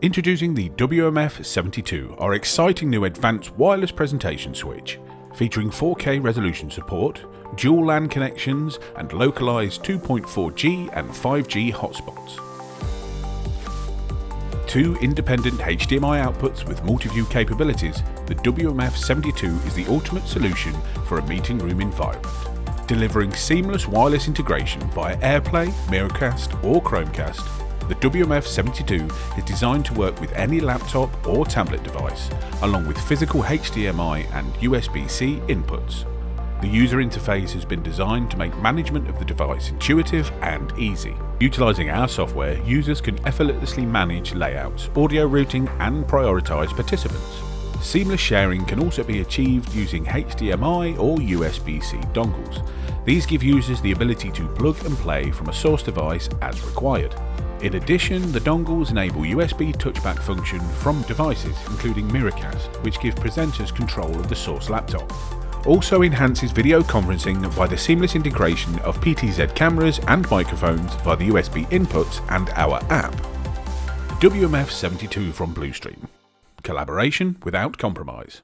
Introducing the WMF72, our exciting new advanced wireless presentation switch, featuring 4K resolution support, dual LAN connections and localized 2.4G and 5G hotspots. 2 independent HDMI outputs with multi-view capabilities, the WMF72 is the ultimate solution for a meeting room environment. Delivering seamless wireless integration via AirPlay, Miracast or Chromecast, the WMF72 is designed to work with any laptop or tablet device, along with physical HDMI and USB-C inputs. The user interface has been designed to make management of the device intuitive and easy. Utilizing our software, users can effortlessly manage layouts, audio routing and prioritize participants. Seamless sharing can also be achieved using HDMI or USB-C dongles. These give users the ability to plug and play from a source device as required. In addition, the dongles enable USB touchback function from devices including Miracast, which give presenters control of the source laptop. Also enhances video conferencing by the seamless integration of PTZ cameras and microphones via the USB inputs and our app. WMF72 from BLUSTREAM. Collaboration without compromise.